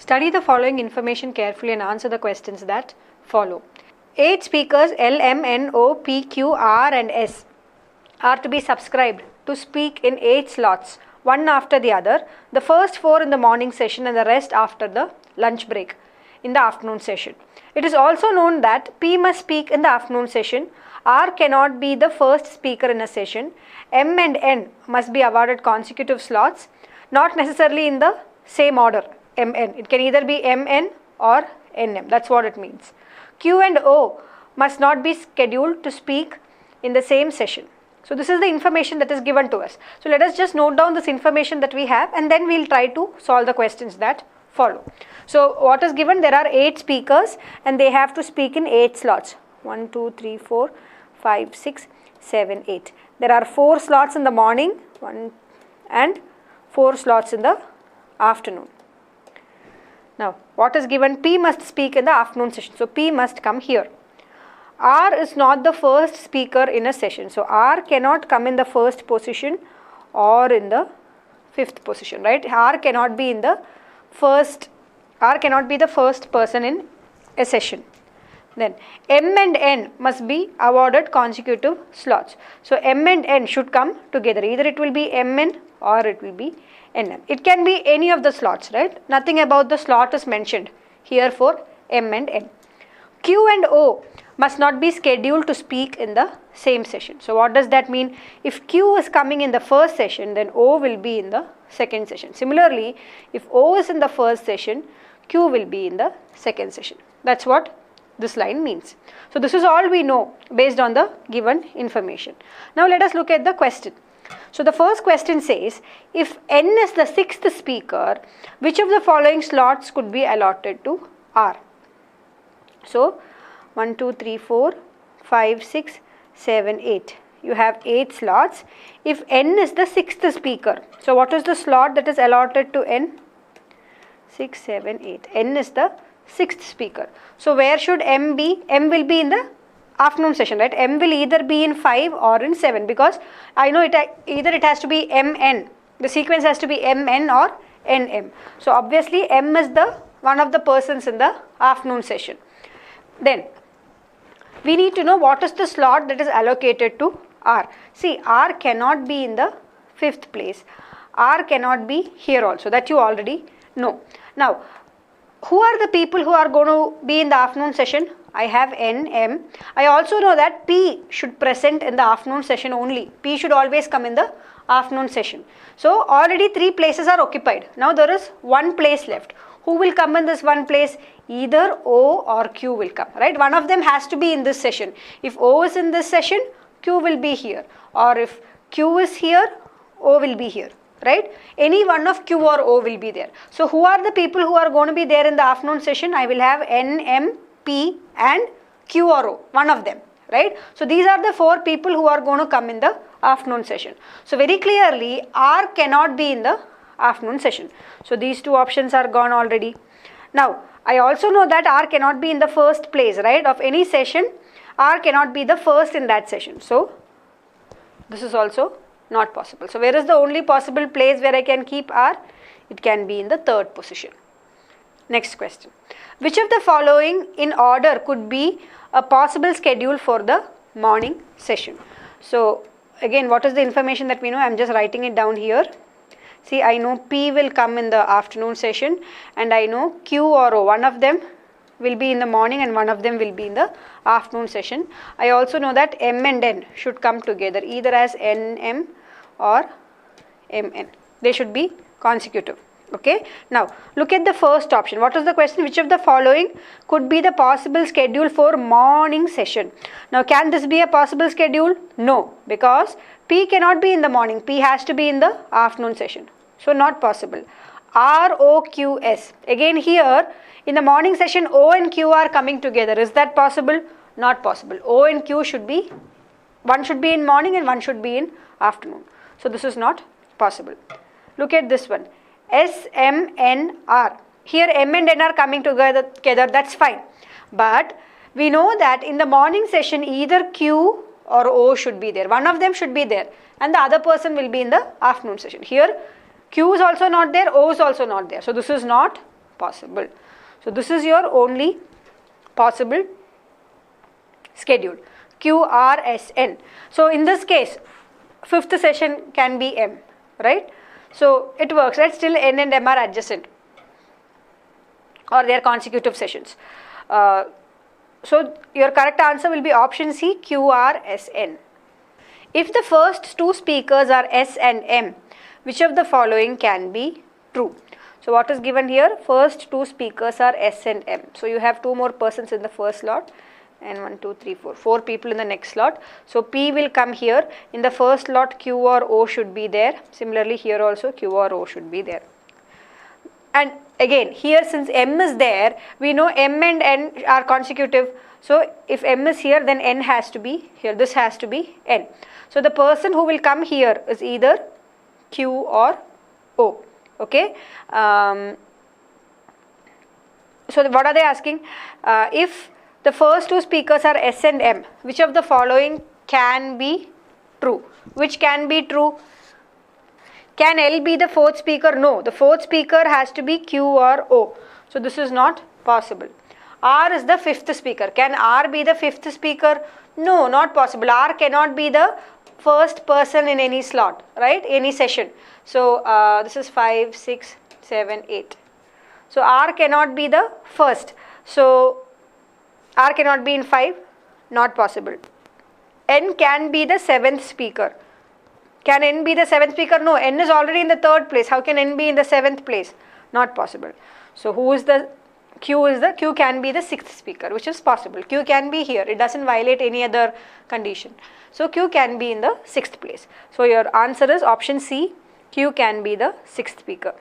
Study the following information carefully and answer the questions that follow. 8 speakers L, M, N, O, P, Q, R and S are to be subscribed to speak in 8 slots, one after the other, the first 4 in the morning session and the rest after the lunch break in the afternoon session. It is also known that P must speak in the afternoon session, R cannot be the first speaker in a session, M and N must be awarded consecutive slots, not necessarily in the same order, MN. It can either be MN or NM, that's what it means. Q and O must not be scheduled to speak in the same session. So this is the information that is given to us. So let us just note down this information that we have and then we will try to solve the questions that follow. So what is given? There are 8 speakers and they have to speak in 8 slots. 1, 2, 3, 4, 5, 6, 7, 8. There are 4 slots in the morning and 4 slots in the afternoon. Now what is given? P must speak in the afternoon session. So P must come here. R is not the first speaker in a session. So R cannot come in the first position or in the 5th position, right? R cannot be the first person in a session. Then M and N must be awarded consecutive slots. So M and N should come together. Either it will be MN or it will be NM. It can be any of the slots, right? Nothing about the slot is mentioned here for M and N. Q and O must not be scheduled to speak in the same session. So what does that mean? If Q is coming in the first session, then O will be in the second session. Similarly, if O is in the first session, Q will be in the second session. That's what this line means. So this is all we know based on the given information. Now let us look at the question. So the first question says, if N is the 6th speaker, which of the following slots could be allotted to R? So 1, 2, 3, 4, 5, 6, 7, 8. You have 8 slots. If N is the 6th speaker, so what is the slot that is allotted to N? 6, 7, 8. N is the 6th speaker. So where should M be? M will be in the afternoon session, right? M will either be in 5 or in 7 because I know either it has to be MN. The sequence has to be MN or NM. So obviously M is the one of the persons in the afternoon session. Then we need to know what is the slot that is allocated to R. See, R cannot be in the 5th place. R cannot be here also, that you already know. Now, who are the people who are going to be in the afternoon session? I have N, M. I also know that P should present in the afternoon session only. P should always come in the afternoon session. So already 3 places are occupied. Now there is 1 place left. Who will come in this 1 place? Either O or Q will come, right? One of them has to be in this session. If O is in this session, Q will be here. Or if Q is here, O will be here, right? Any one of Q or O will be there. So who are the people who are going to be there in the afternoon session? I will have N, M, P and Q or O, one of them, right? So these are the 4 people who are going to come in the afternoon session. So very clearly R cannot be in the afternoon session. So these 2 options are gone already. Now I also know that R cannot be in the first place, right? Of any session, R cannot be the first in that session. So this is also not possible. So where is the only possible place where I can keep R? It can be in the 3rd position. Next question. Which of the following in order could be a possible schedule for the morning session? So again, what is the information that we know? I am just writing it down here. See, I know P will come in the afternoon session and I know Q or O, one of them will be in the morning and one of them will be in the afternoon session. I also know that M and N should come together either as NM or MN. They should be consecutive. Okay. Now look at the first option. What is the question? Which of the following could be the possible schedule for morning session? Now can this be a possible schedule? No, because P cannot be in the morning. P has to be in the afternoon session. So not possible. R, O, Q, S. Again here in the morning session O and Q are coming together. Is that possible? Not possible. O and Q should be, one should be in morning and one should be in afternoon. So this is not possible. Look at this one. S, M, N, R. Here M and N are coming together, that's fine. But we know that in the morning session either Q or O should be there. One of them should be there and the other person will be in the afternoon session. Here Q is also not there, O is also not there. So this is not possible. So this is your only possible schedule, QRSN. So in this case, fifth session can be M, right? So it works, right? Still N and M are adjacent, or they are consecutive sessions. So your correct answer will be option C, QRSN. If the first two speakers are S and M, which of the following can be true? So what is given here? First two speakers are S and M. So you have two more persons in the first slot, and 1, 2, 3, 4. 4 people in the next slot. So P will come here. In the first slot, Q or O should be there. Similarly, here also Q or O should be there. And again, here since M is there, we know M and N are consecutive. So if M is here, then N has to be here. This has to be N. So the person who will come here is either Q or O. Okay. So what are they asking? If the first two speakers are S and M, which of the following can be true? Which can be true? Can L be the fourth speaker? No, the fourth speaker has to be Q or O. So this is not possible. R is the fifth speaker. Can R be the fifth speaker? No, not possible. R cannot be the first person in any slot, right? Any session. So this is 5, 6, 7, 8. So R cannot be the first. So R cannot be in 5, not possible. N can be the seventh speaker. Can N be the seventh speaker? No, N is already in the third place. How can N be in the seventh place? Not possible. So who is the Q can be the sixth speaker, which is possible. Q can be here. It doesn't violate any other condition. So Q can be in the sixth place. So your answer is option C, Q can be the sixth speaker.